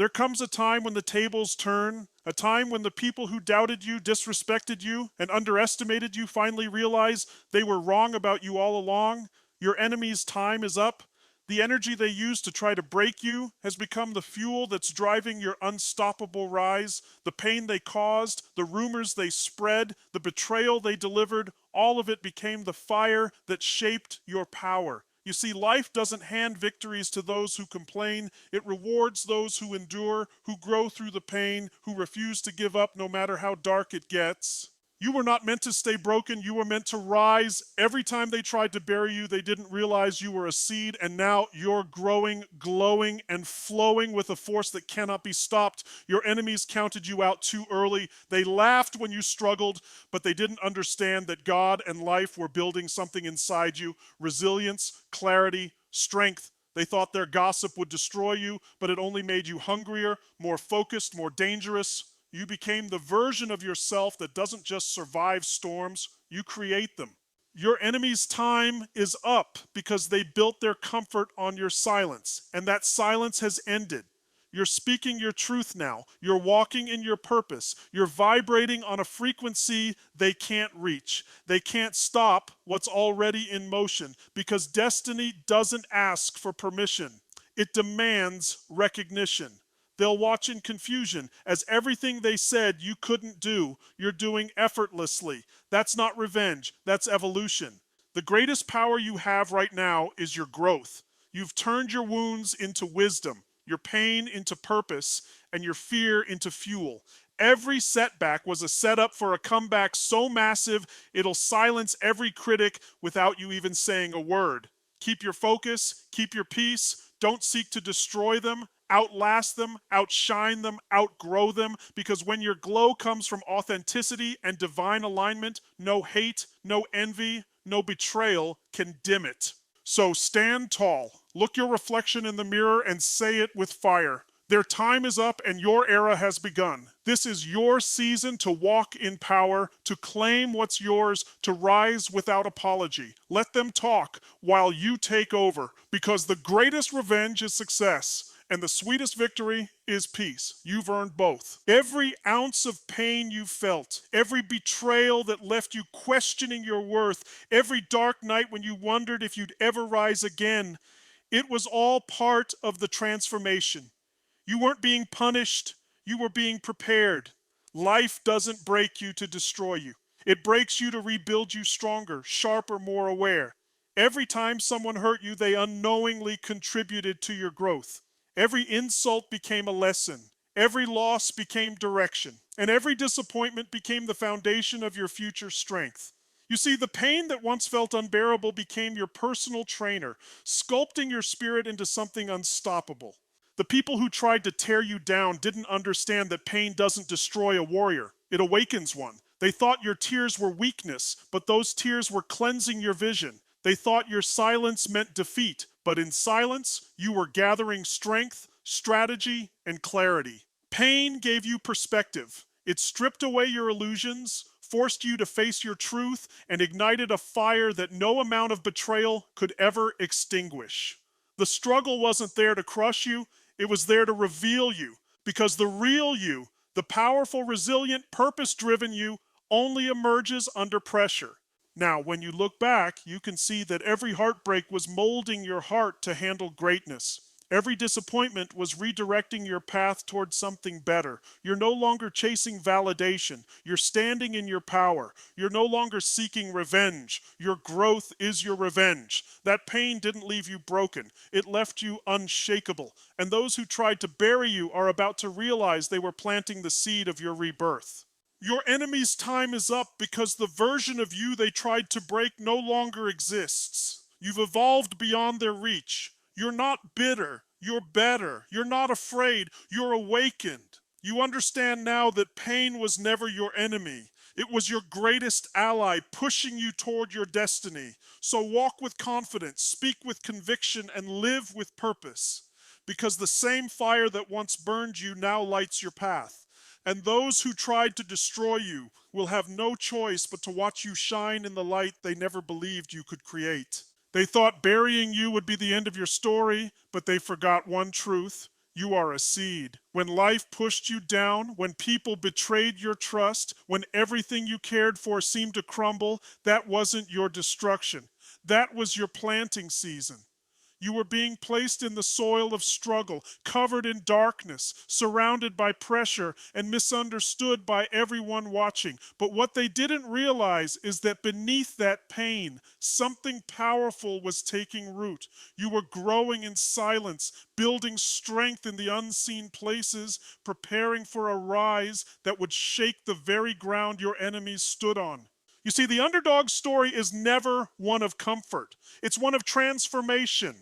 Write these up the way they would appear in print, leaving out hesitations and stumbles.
There comes a time when the tables turn, a time when the people who doubted you, disrespected you, and underestimated you finally realize they were wrong about you all along. Your enemy's time is up. The energy they used to try to break you has become the fuel that's driving your unstoppable rise. The pain they caused, the rumors they spread, the betrayal they delivered, all of it became the fire that shaped your power. You see, life doesn't hand victories to those who complain. It rewards those who endure, who grow through the pain, who refuse to give up no matter how dark it gets. You were not meant to stay broken. You were meant to rise. Every time they tried to bury you, they didn't realize you were a seed, and now you're growing, glowing, and flowing with a force that cannot be stopped. Your enemies counted you out too early. They laughed when you struggled, but they didn't understand that God and life were building something inside you: resilience, clarity, strength. They thought their gossip would destroy you, but it only made you hungrier, more focused, more dangerous. You became the version of yourself that doesn't just survive storms, you create them. Your enemy's time is up because they built their comfort on your silence, and that silence has ended. You're speaking your truth now. You're walking in your purpose. You're vibrating on a frequency they can't reach. They can't stop what's already in motion because destiny doesn't ask for permission. It demands recognition. They'll watch in confusion as everything they said you couldn't do, you're doing effortlessly. That's not revenge, that's evolution. The greatest power you have right now is your growth. You've turned your wounds into wisdom, your pain into purpose, and your fear into fuel. Every setback was a setup for a comeback so massive it'll silence every critic without you even saying a word. Keep your focus, keep your peace, don't seek to destroy them. Outlast them, outshine them, outgrow them, because when your glow comes from authenticity and divine alignment, no hate, no envy, no betrayal can dim it. So stand tall, look your reflection in the mirror and say it with fire. Their time is up and your era has begun. This is your season to walk in power, to claim what's yours, to rise without apology. Let them talk while you take over, because the greatest revenge is success. And the sweetest victory is peace. You've earned both. Every ounce of pain you felt, every betrayal that left you questioning your worth, every dark night when you wondered if you'd ever rise again, it was all part of the transformation. You weren't being punished, you were being prepared. Life doesn't break you to destroy you. It breaks you to rebuild you stronger, sharper, more aware. Every time someone hurt you, they unknowingly contributed to your growth. Every insult became a lesson. Every loss became direction. And every disappointment became the foundation of your future strength. You see, the pain that once felt unbearable became your personal trainer, sculpting your spirit into something unstoppable. The people who tried to tear you down didn't understand that pain doesn't destroy a warrior, it awakens one. They thought your tears were weakness, but those tears were cleansing your vision. They thought your silence meant defeat, but in silence, you were gathering strength, strategy, and clarity. Pain gave you perspective. It stripped away your illusions, forced you to face your truth, and ignited a fire that no amount of betrayal could ever extinguish. The struggle wasn't there to crush you, it was there to reveal you, because the real you, the powerful, resilient, purpose-driven you, only emerges under pressure. Now, when you look back, you can see that every heartbreak was molding your heart to handle greatness. Every disappointment was redirecting your path towards something better. You're no longer chasing validation. You're standing in your power. You're no longer seeking revenge. Your growth is your revenge. That pain didn't leave you broken. It left you unshakable. And those who tried to bury you are about to realize they were planting the seed of your rebirth. Your enemy's time is up because the version of you they tried to break no longer exists. You've evolved beyond their reach. You're not bitter. You're better. You're not afraid. You're awakened. You understand now that pain was never your enemy. It was your greatest ally pushing you toward your destiny. So walk with confidence, speak with conviction, and live with purpose. Because the same fire that once burned you now lights your path. And those who tried to destroy you will have no choice but to watch you shine in the light they never believed you could create. They thought burying you would be the end of your story, but they forgot one truth. You are a seed. When life pushed you down, when people betrayed your trust, when everything you cared for seemed to crumble, that wasn't your destruction. That was your planting season. You were being placed in the soil of struggle, covered in darkness, surrounded by pressure, and misunderstood by everyone watching. But what they didn't realize is that beneath that pain, something powerful was taking root. You were growing in silence, building strength in the unseen places, preparing for a rise that would shake the very ground your enemies stood on. You see, the underdog story is never one of comfort. It's one of transformation.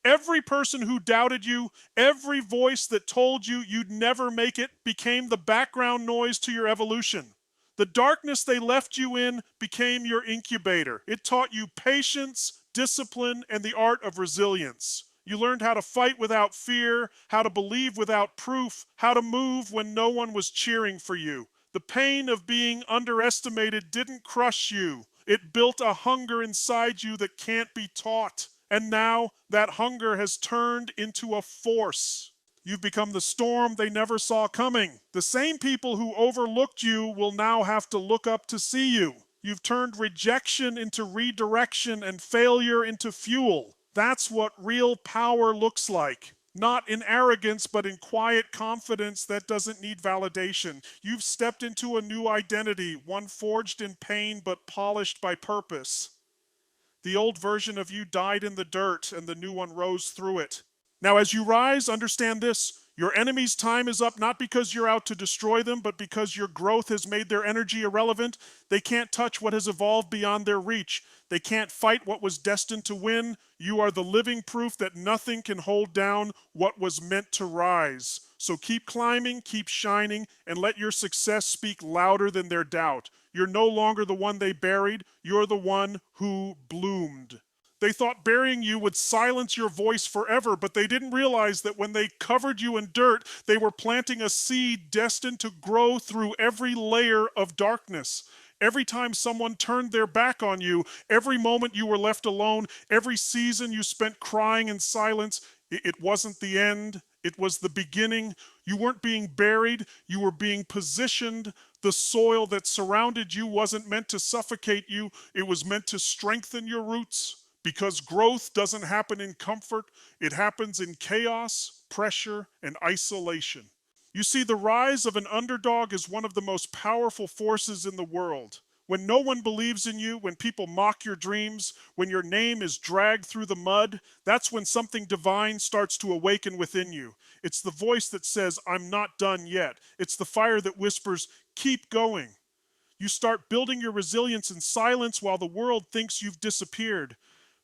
Every person who doubted you, every voice that told you you'd never make it became the background noise to your evolution. The darkness they left you in became your incubator. It taught you patience, discipline, and the art of resilience. You learned how to fight without fear, how to believe without proof, how to move when no one was cheering for you. The pain of being underestimated didn't crush you. It built a hunger inside you that can't be taught. And now that hunger has turned into a force. You've become the storm they never saw coming. The same people who overlooked you will now have to look up to see you. You've turned rejection into redirection and failure into fuel. That's what real power looks like. Not in arrogance, but in quiet confidence that doesn't need validation. You've stepped into a new identity, one forged in pain but polished by purpose. The old version of you died in the dirt, and the new one rose through it. Now, as you rise, understand this. Your enemy's time is up not because you're out to destroy them, but because your growth has made their energy irrelevant. They can't touch what has evolved beyond their reach. They can't fight what was destined to win. You are the living proof that nothing can hold down what was meant to rise. So keep climbing, keep shining, and let your success speak louder than their doubt. You're no longer the one they buried. You're the one who bloomed. They thought burying you would silence your voice forever, but they didn't realize that when they covered you in dirt, they were planting a seed destined to grow through every layer of darkness. Every time someone turned their back on you, every moment you were left alone, every season you spent crying in silence, it wasn't the end. It was the beginning. You weren't being buried, you were being positioned. The soil that surrounded you wasn't meant to suffocate you, it was meant to strengthen your roots. Because growth doesn't happen in comfort, it happens in chaos, pressure, and isolation. You see, the rise of an underdog is one of the most powerful forces in the world. When no one believes in you, when people mock your dreams, when your name is dragged through the mud, that's when something divine starts to awaken within you. It's the voice that says, "I'm not done yet." It's the fire that whispers, "Keep going." You start building your resilience in silence while the world thinks you've disappeared.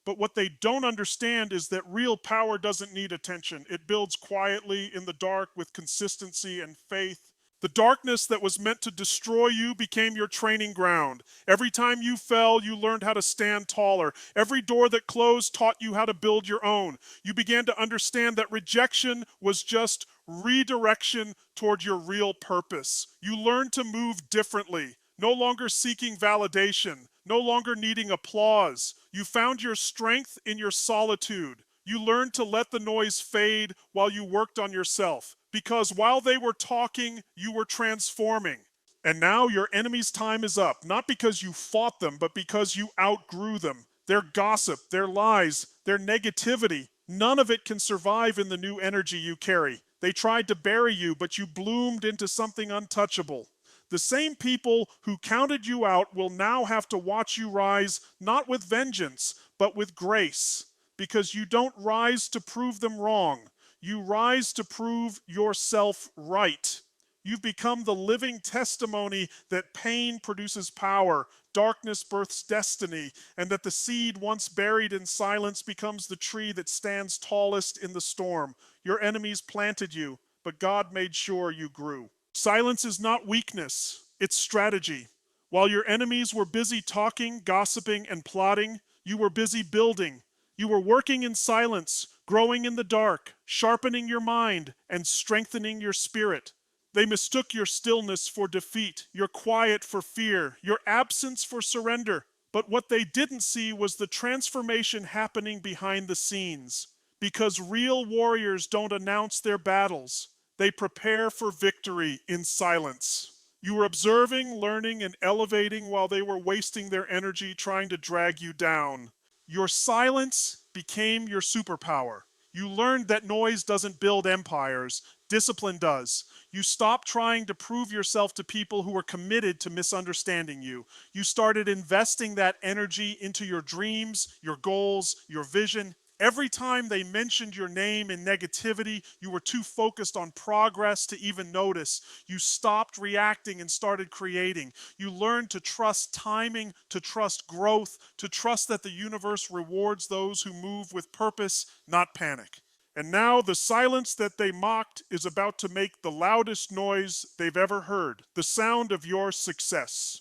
But what they don't understand is that real power doesn't need attention. It builds quietly in the dark with consistency and faith. The darkness that was meant to destroy you became your training ground. Every time you fell, you learned how to stand taller. Every door that closed taught you how to build your own. You began to understand that rejection was just redirection toward your real purpose. You learned to move differently, no longer seeking validation, no longer needing applause. You found your strength in your solitude. You learned to let the noise fade while you worked on yourself. Because while they were talking, you were transforming. And now your enemy's time is up, not because you fought them, but because you outgrew them. Their gossip, their lies, their negativity, none of it can survive in the new energy you carry. They tried to bury you, but you bloomed into something untouchable. The same people who counted you out will now have to watch you rise, not with vengeance, but with grace. Because you don't rise to prove them wrong. You rise to prove yourself right. You've become the living testimony that pain produces power, darkness births destiny, and that the seed once buried in silence becomes the tree that stands tallest in the storm. Your enemies planted you, but God made sure you grew. Silence is not weakness, it's strategy. While your enemies were busy talking, gossiping, and plotting, you were busy building. You were working in silence, growing in the dark, sharpening your mind, and strengthening your spirit. They mistook your stillness for defeat, your quiet for fear, your absence for surrender. But what they didn't see was the transformation happening behind the scenes. Because real warriors don't announce their battles. They prepare for victory in silence. You were observing, learning, and elevating while they were wasting their energy trying to drag you down. Your silence became your superpower. You learned that noise doesn't build empires, discipline does. You stopped trying to prove yourself to people who were committed to misunderstanding you. You started investing that energy into your dreams, your goals, your vision. Every time they mentioned your name in negativity, you were too focused on progress to even notice. You stopped reacting and started creating. You learned to trust timing, to trust growth, to trust that the universe rewards those who move with purpose, not panic. And now the silence that they mocked is about to make the loudest noise they've ever heard, the sound of your success.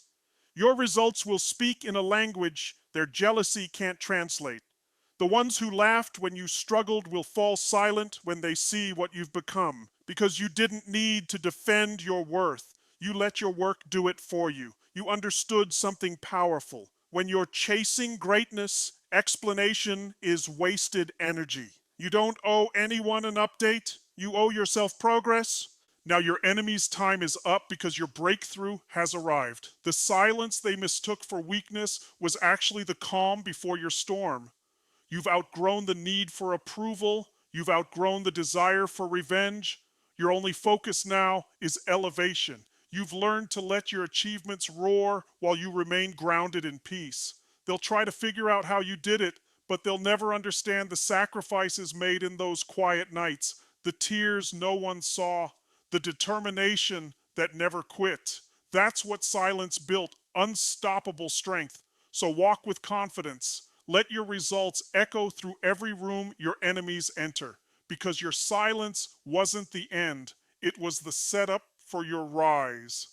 Your results will speak in a language their jealousy can't translate. The ones who laughed when you struggled will fall silent when they see what you've become, because you didn't need to defend your worth. You let your work do it for you. You understood something powerful. When you're chasing greatness, explanation is wasted energy. You don't owe anyone an update. You owe yourself progress. Now your enemy's time is up because your breakthrough has arrived. The silence they mistook for weakness was actually the calm before your storm. You've outgrown the need for approval. You've outgrown the desire for revenge. Your only focus now is elevation. You've learned to let your achievements roar while you remain grounded in peace. They'll try to figure out how you did it, but they'll never understand the sacrifices made in those quiet nights, the tears no one saw, the determination that never quit. That's what silence built, unstoppable strength. So walk with confidence. Let your results echo through every room your enemies enter, because your silence wasn't the end, it was the setup for your rise.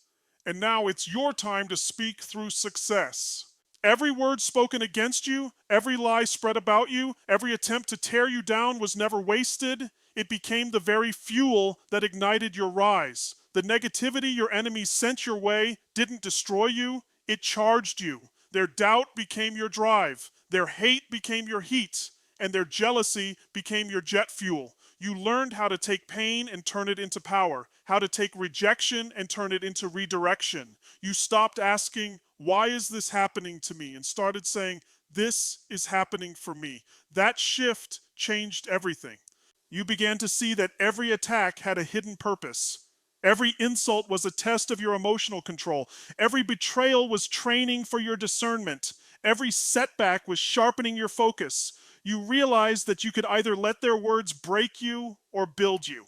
And now it's your time to speak through success. Every word spoken against you, every lie spread about you, every attempt to tear you down was never wasted. It became the very fuel that ignited your rise. The negativity your enemies sent your way didn't destroy you, it charged you. Their doubt became your drive. Their hate became your heat, and their jealousy became your jet fuel. You learned how to take pain and turn it into power, how to take rejection and turn it into redirection. You stopped asking, "Why is this happening to me?" and started saying, "This is happening for me." That shift changed everything. You began to see that every attack had a hidden purpose. Every insult was a test of your emotional control. Every betrayal was training for your discernment. Every setback was sharpening your focus. You realized that you could either let their words break you or build you.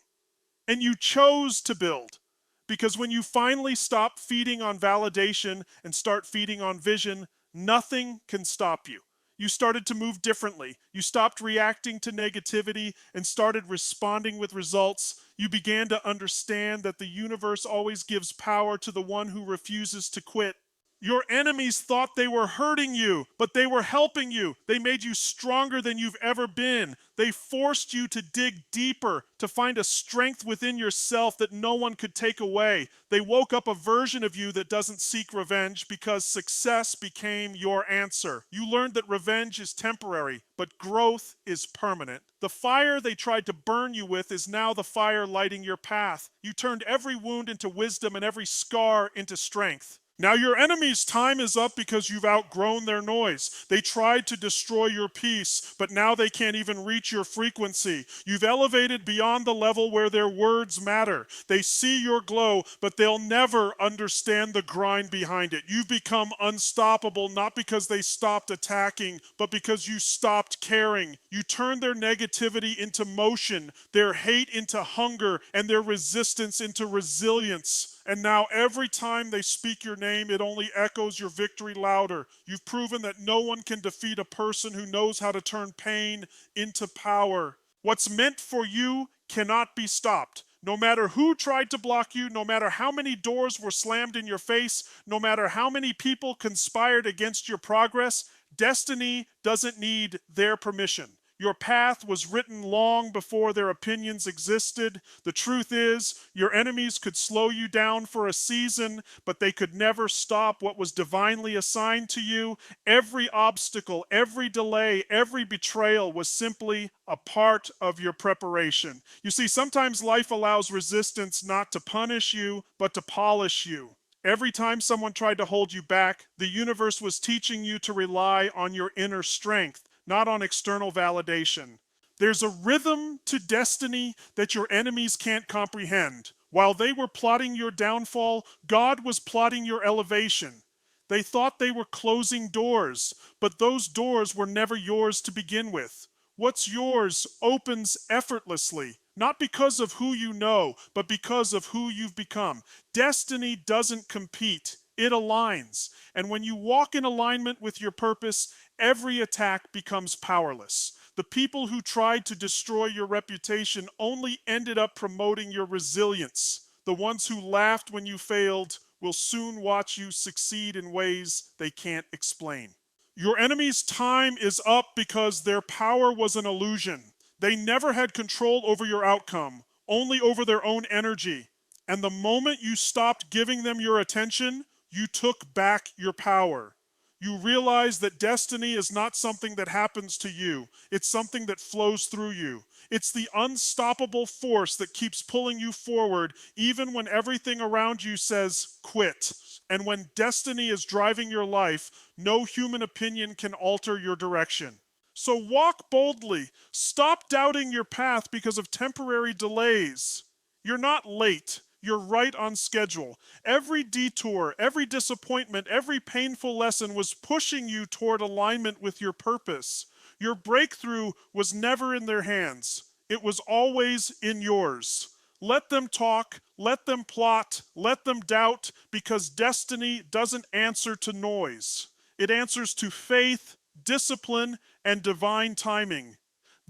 And you chose to build. Because when you finally stop feeding on validation and start feeding on vision, nothing can stop you. You started to move differently. You stopped reacting to negativity and started responding with results. You began to understand that the universe always gives power to the one who refuses to quit. Your enemies thought they were hurting you, but they were helping you. They made you stronger than you've ever been. They forced you to dig deeper, to find a strength within yourself that no one could take away. They woke up a version of you that doesn't seek revenge because success became your answer. You learned that revenge is temporary, but growth is permanent. The fire they tried to burn you with is now the fire lighting your path. You turned every wound into wisdom and every scar into strength. Now your enemy's time is up because you've outgrown their noise. They tried to destroy your peace, but now they can't even reach your frequency. You've elevated beyond the level where their words matter. They see your glow, but they'll never understand the grind behind it. You've become unstoppable, not because they stopped attacking, but because you stopped caring. You turned their negativity into motion, their hate into hunger, and their resistance into resilience. And now every time they speak your name, it only echoes your victory louder. You've proven that no one can defeat a person who knows how to turn pain into power. What's meant for you cannot be stopped. No matter who tried to block you, no matter how many doors were slammed in your face, no matter how many people conspired against your progress, destiny doesn't need their permission. Your path was written long before their opinions existed. The truth is, your enemies could slow you down for a season, but they could never stop what was divinely assigned to you. Every obstacle, every delay, every betrayal was simply a part of your preparation. You see, sometimes life allows resistance not to punish you, but to polish you. Every time someone tried to hold you back, the universe was teaching you to rely on your inner strength, not on external validation. There's a rhythm to destiny that your enemies can't comprehend. While they were plotting your downfall, God was plotting your elevation. They thought they were closing doors, but those doors were never yours to begin with. What's yours opens effortlessly, not because of who you know, but because of who you've become. Destiny doesn't compete, it aligns. And when you walk in alignment with your purpose, every attack becomes powerless. The people who tried to destroy your reputation only ended up promoting your resilience. The ones who laughed when you failed will soon watch you succeed in ways they can't explain. Your enemy's time is up because their power was an illusion. They never had control over your outcome, only over their own energy. And the moment you stopped giving them your attention, you took back your power. You realize that destiny is not something that happens to you. It's something that flows through you. It's the unstoppable force that keeps pulling you forward even when everything around you says quit. And when destiny is driving your life, no human opinion can alter your direction. So walk boldly. Stop doubting your path because of temporary delays. You're not late. You're right on schedule. Every detour, every disappointment, every painful lesson was pushing you toward alignment with your purpose. Your breakthrough was never in their hands. It was always in yours. Let them talk, let them plot, let them doubt, because destiny doesn't answer to noise. It answers to faith, discipline, and divine timing.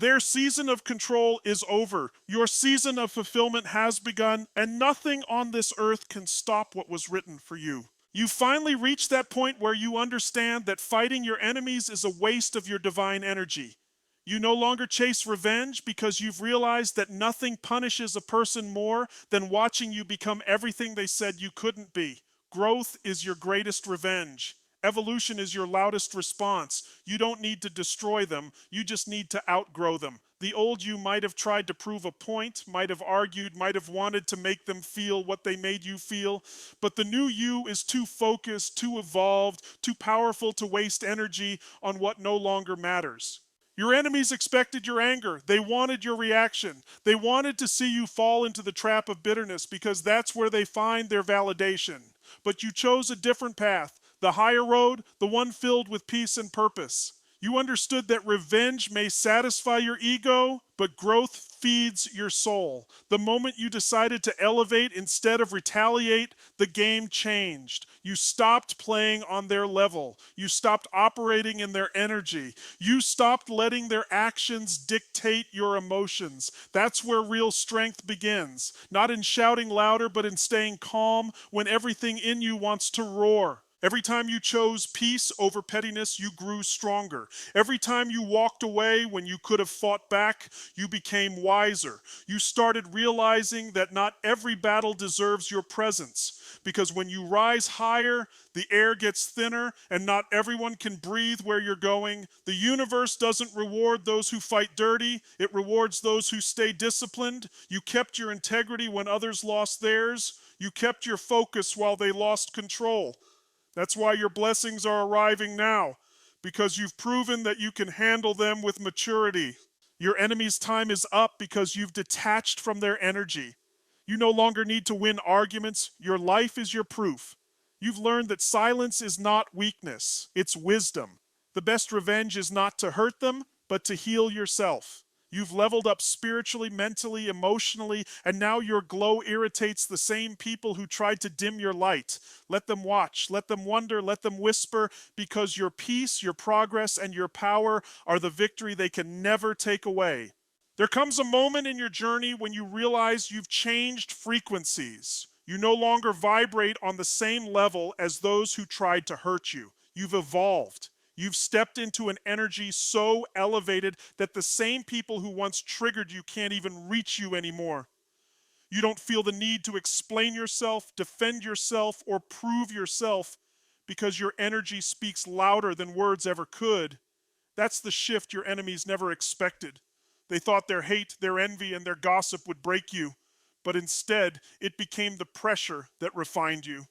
Their season of control is over. Your season of fulfillment has begun, and nothing on this earth can stop what was written for you. You finally reached that point where you understand that fighting your enemies is a waste of your divine energy. You no longer chase revenge because you've realized that nothing punishes a person more than watching you become everything they said you couldn't be. Growth is your greatest revenge. Evolution is your loudest response. You don't need to destroy them, you just need to outgrow them. The old you might have tried to prove a point, might have argued, might have wanted to make them feel what they made you feel, but the new you is too focused, too evolved, too powerful to waste energy on what no longer matters. Your enemies expected your anger. They wanted your reaction. They wanted to see you fall into the trap of bitterness because that's where they find their validation. But you chose a different path, the higher road, the one filled with peace and purpose. You understood that revenge may satisfy your ego, but growth feeds your soul. The moment you decided to elevate instead of retaliate, the game changed. You stopped playing on their level. You stopped operating in their energy. You stopped letting their actions dictate your emotions. That's where real strength begins. Not in shouting louder, but in staying calm when everything in you wants to roar. Every time you chose peace over pettiness, you grew stronger. Every time you walked away when you could have fought back, you became wiser. You started realizing that not every battle deserves your presence. Because when you rise higher, the air gets thinner, and not everyone can breathe where you're going. The universe doesn't reward those who fight dirty, it rewards those who stay disciplined. You kept your integrity when others lost theirs. You kept your focus while they lost control. That's why your blessings are arriving now, because you've proven that you can handle them with maturity. Your enemy's time is up because you've detached from their energy. You no longer need to win arguments. Your life is your proof. You've learned that silence is not weakness, it's wisdom. The best revenge is not to hurt them, but to heal yourself. You've leveled up spiritually, mentally, emotionally, and now your glow irritates the same people who tried to dim your light. Let them watch, let them wonder, let them whisper, because your peace, your progress, and your power are the victory they can never take away. There comes a moment in your journey when you realize you've changed frequencies. You no longer vibrate on the same level as those who tried to hurt you. You've evolved. You've stepped into an energy so elevated that the same people who once triggered you can't even reach you anymore. You don't feel the need to explain yourself, defend yourself, or prove yourself because your energy speaks louder than words ever could. That's the shift your enemies never expected. They thought their hate, their envy, and their gossip would break you, but instead, it became the pressure that refined you.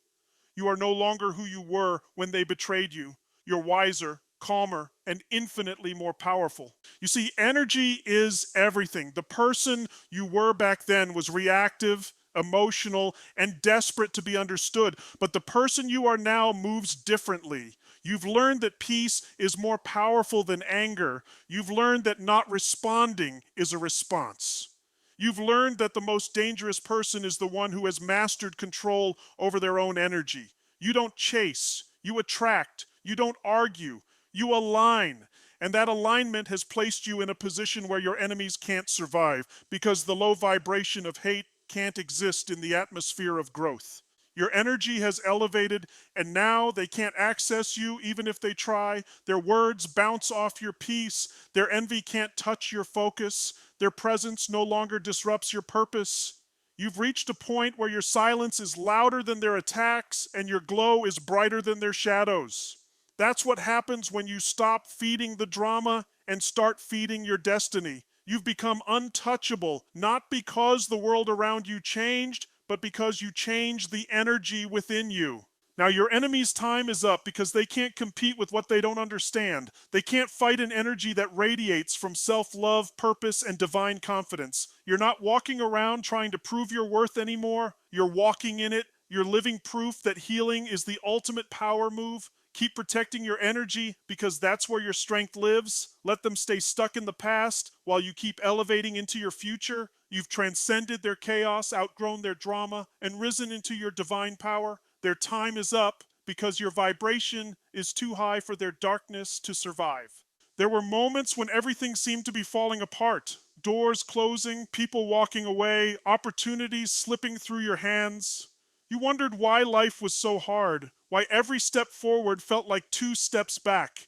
You are no longer who you were when they betrayed you. You're wiser, calmer, and infinitely more powerful. You see, energy is everything. The person you were back then was reactive, emotional, and desperate to be understood. But the person you are now moves differently. You've learned that peace is more powerful than anger. You've learned that not responding is a response. You've learned that the most dangerous person is the one who has mastered control over their own energy. You don't chase, you attract, you don't argue, you align. And that alignment has placed you in a position where your enemies can't survive because the low vibration of hate can't exist in the atmosphere of growth. Your energy has elevated, and now they can't access you even if they try. Their words bounce off your peace. Their envy can't touch your focus. Their presence no longer disrupts your purpose. You've reached a point where your silence is louder than their attacks, and your glow is brighter than their shadows. That's what happens when you stop feeding the drama and start feeding your destiny. You've become untouchable, not because the world around you changed, but because you changed the energy within you. Now, your enemy's time is up because they can't compete with what they don't understand. They can't fight an energy that radiates from self-love, purpose, and divine confidence. You're not walking around trying to prove your worth anymore. You're walking in it. You're living proof that healing is the ultimate power move. Keep protecting your energy because that's where your strength lives. Let them stay stuck in the past while you keep elevating into your future. You've transcended their chaos, outgrown their drama, and risen into your divine power. Their time is up because your vibration is too high for their darkness to survive. There were moments when everything seemed to be falling apart. Doors closing, people walking away, opportunities slipping through your hands. You wondered why life was so hard, why every step forward felt like two steps back.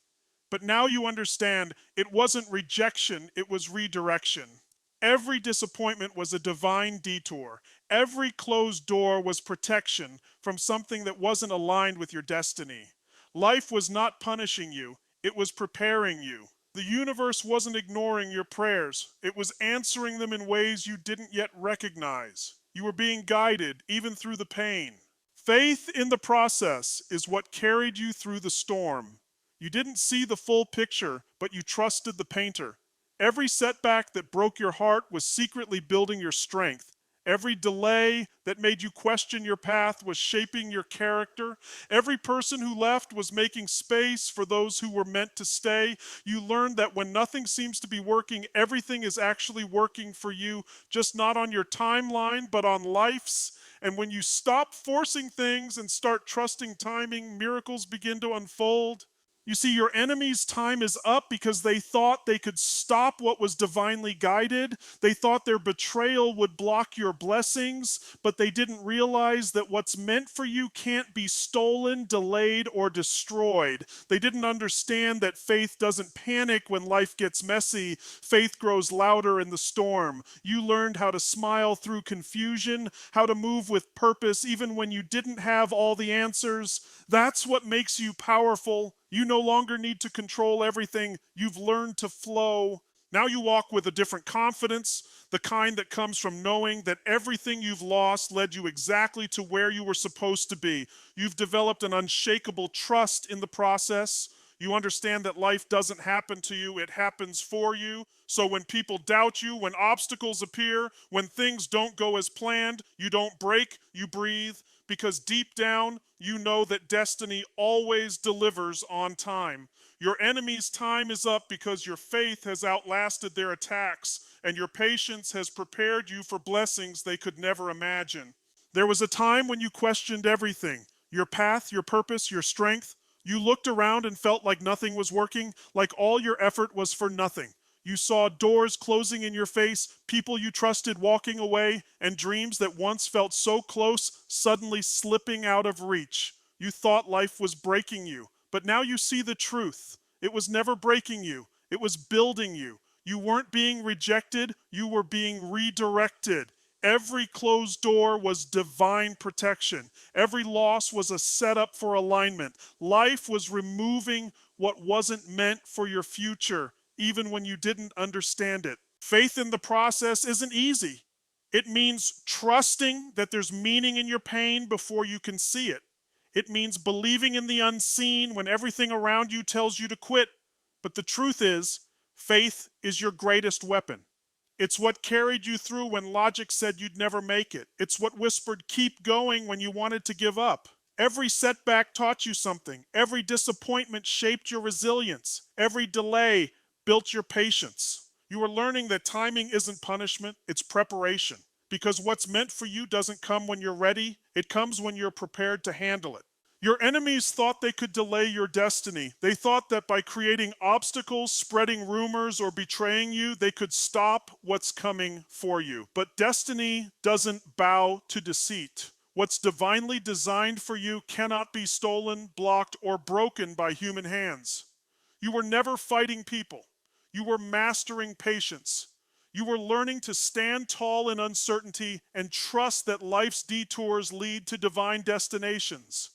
But now you understand it wasn't rejection, it was redirection. Every disappointment was a divine detour. Every closed door was protection from something that wasn't aligned with your destiny. Life was not punishing you, it was preparing you. The universe wasn't ignoring your prayers, it was answering them in ways you didn't yet recognize. You were being guided, even through the pain. Faith in the process is what carried you through the storm. You didn't see the full picture, but you trusted the painter. Every setback that broke your heart was secretly building your strength. Every delay that made you question your path was shaping your character. Every person who left was making space for those who were meant to stay. You learned that when nothing seems to be working, everything is actually working for you, just not on your timeline, but on life's. And when you stop forcing things and start trusting timing, miracles begin to unfold. You see, your enemy's time is up because they thought they could stop what was divinely guided. They thought their betrayal would block your blessings, but they didn't realize that what's meant for you can't be stolen, delayed, or destroyed. They didn't understand that faith doesn't panic when life gets messy. Faith grows louder in the storm. You learned how to smile through confusion, how to move with purpose even when you didn't have all the answers. That's what makes you powerful. You no longer need to control everything. You've learned to flow. Now you walk with a different confidence, the kind that comes from knowing that everything you've lost led you exactly to where you were supposed to be. You've developed an unshakable trust in the process. You understand that life doesn't happen to you, it happens for you. So when people doubt you, when obstacles appear, when things don't go as planned, you don't break, you breathe. Because deep down, you know that destiny always delivers on time. Your enemy's time is up because your faith has outlasted their attacks, and your patience has prepared you for blessings they could never imagine. There was a time when you questioned everything, your path, your purpose, your strength. You looked around and felt like nothing was working, like all your effort was for nothing. You saw doors closing in your face, people you trusted walking away, and dreams that once felt so close suddenly slipping out of reach. You thought life was breaking you, but now you see the truth. It was never breaking you. It was building you. You weren't being rejected. You were being redirected. Every closed door was divine protection. Every loss was a setup for alignment. Life was removing what wasn't meant for your future, even when you didn't understand it. Faith in the process isn't easy. It means trusting that there's meaning in your pain before you can see it. It means believing in the unseen when everything around you tells you to quit. But the truth is, faith is your greatest weapon. It's what carried you through when logic said you'd never make it. It's what whispered, keep going when you wanted to give up. Every setback taught you something. Every disappointment shaped your resilience. Every delay built your patience. You are learning that timing isn't punishment, it's preparation. Because what's meant for you doesn't come when you're ready, it comes when you're prepared to handle it. Your enemies thought they could delay your destiny. They thought that by creating obstacles, spreading rumors, or betraying you, they could stop what's coming for you. But destiny doesn't bow to deceit. What's divinely designed for you cannot be stolen, blocked, or broken by human hands. You were never fighting people. You were mastering patience. You were learning to stand tall in uncertainty and trust that life's detours lead to divine destinations.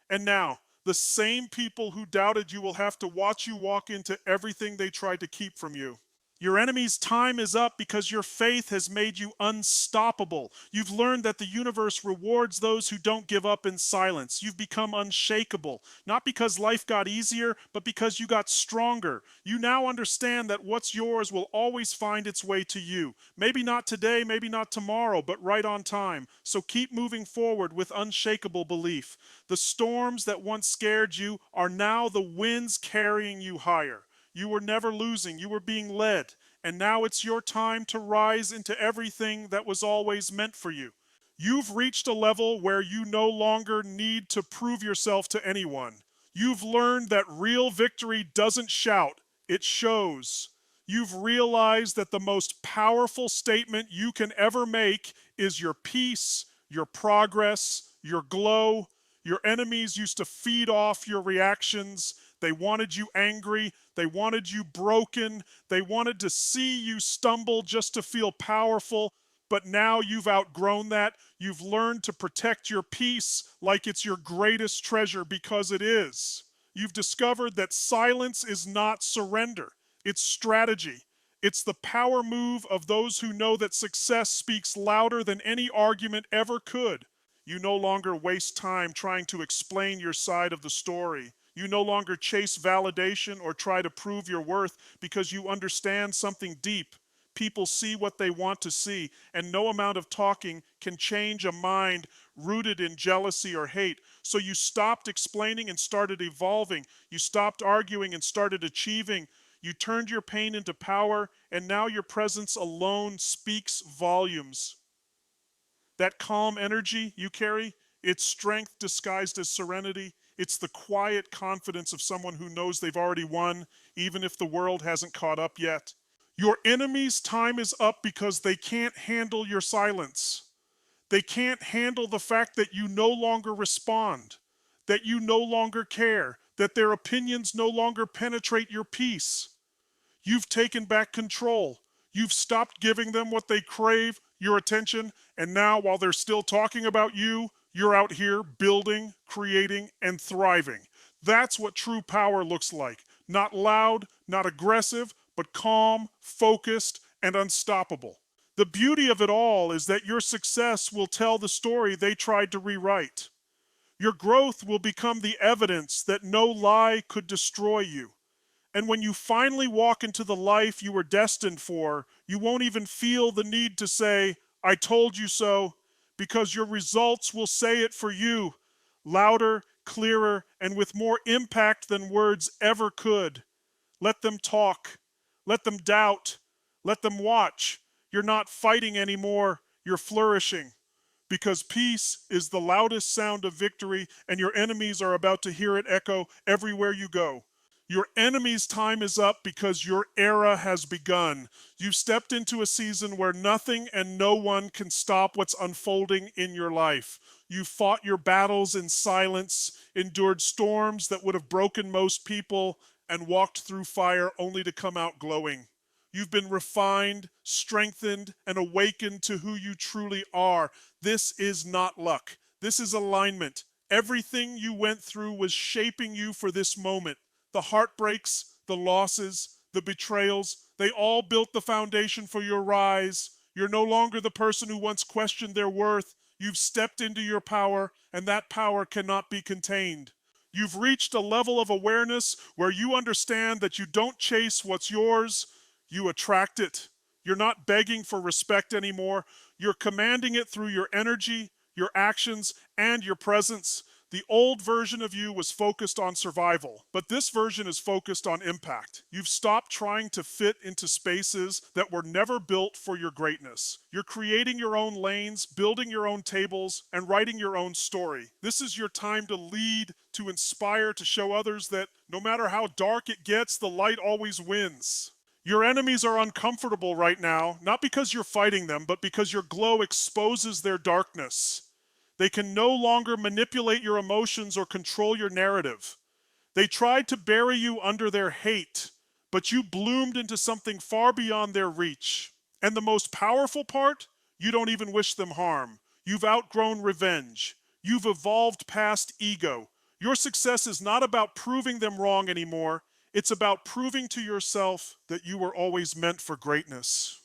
And now, the same people who doubted you will have to watch you walk into everything they tried to keep from you. Your enemy's time is up because your faith has made you unstoppable. You've learned that the universe rewards those who don't give up in silence. You've become unshakable, not because life got easier, but because you got stronger. You now understand that what's yours will always find its way to you. Maybe not today, maybe not tomorrow, but right on time. So keep moving forward with unshakable belief. The storms that once scared you are now the winds carrying you higher. You were never losing, you were being led. And now it's your time to rise into everything that was always meant for you. You've reached a level where you no longer need to prove yourself to anyone. You've learned that real victory doesn't shout, it shows. You've realized that the most powerful statement you can ever make is your peace, your progress, your glow. Your enemies used to feed off your reactions. They wanted you angry. They wanted you broken. They wanted to see you stumble just to feel powerful. But now you've outgrown that. You've learned to protect your peace like it's your greatest treasure, because it is. You've discovered that silence is not surrender. It's strategy. It's the power move of those who know that success speaks louder than any argument ever could. You no longer waste time trying to explain your side of the story. You no longer chase validation or try to prove your worth, because you understand something deep. People see what they want to see, and no amount of talking can change a mind rooted in jealousy or hate. So you stopped explaining and started evolving. You stopped arguing and started achieving. You turned your pain into power, and now your presence alone speaks volumes. That calm energy you carry, it's strength disguised as serenity. It's the quiet confidence of someone who knows they've already won, even if the world hasn't caught up yet. Your enemy's time is up because they can't handle your silence. They can't handle the fact that you no longer respond, that you no longer care, that their opinions no longer penetrate your peace. You've taken back control. You've stopped giving them what they crave, your attention, and now, while they're still talking about you, you're out here building, creating, and thriving. That's what true power looks like. Not loud, not aggressive, but calm, focused, and unstoppable. The beauty of it all is that your success will tell the story they tried to rewrite. Your growth will become the evidence that no lie could destroy you. And when you finally walk into the life you were destined for, you won't even feel the need to say, I told you so, because your results will say it for you, louder, clearer, and with more impact than words ever could. Let them talk. Let them doubt. Let them watch. You're not fighting anymore. You're flourishing. Because peace is the loudest sound of victory, and your enemies are about to hear it echo everywhere you go. Your enemy's time is up because your era has begun. You've stepped into a season where nothing and no one can stop what's unfolding in your life. You fought your battles in silence, endured storms that would have broken most people, and walked through fire only to come out glowing. You've been refined, strengthened, and awakened to who you truly are. This is not luck. This is alignment. Everything you went through was shaping you for this moment. The heartbreaks, the losses, the betrayals, they all built the foundation for your rise. You're no longer the person who once questioned their worth. You've stepped into your power, and that power cannot be contained. You've reached a level of awareness where you understand that you don't chase what's yours, you attract it. You're not begging for respect anymore. You're commanding it through your energy, your actions, and your presence. The old version of you was focused on survival, but this version is focused on impact. You've stopped trying to fit into spaces that were never built for your greatness. You're creating your own lanes, building your own tables, and writing your own story. This is your time to lead, to inspire, to show others that no matter how dark it gets, the light always wins. Your enemies are uncomfortable right now, not because you're fighting them, but because your glow exposes their darkness. They can no longer manipulate your emotions or control your narrative. They tried to bury you under their hate, but you bloomed into something far beyond their reach. And the most powerful part? You don't even wish them harm. You've outgrown revenge. You've evolved past ego. Your success is not about proving them wrong anymore. It's about proving to yourself that you were always meant for greatness.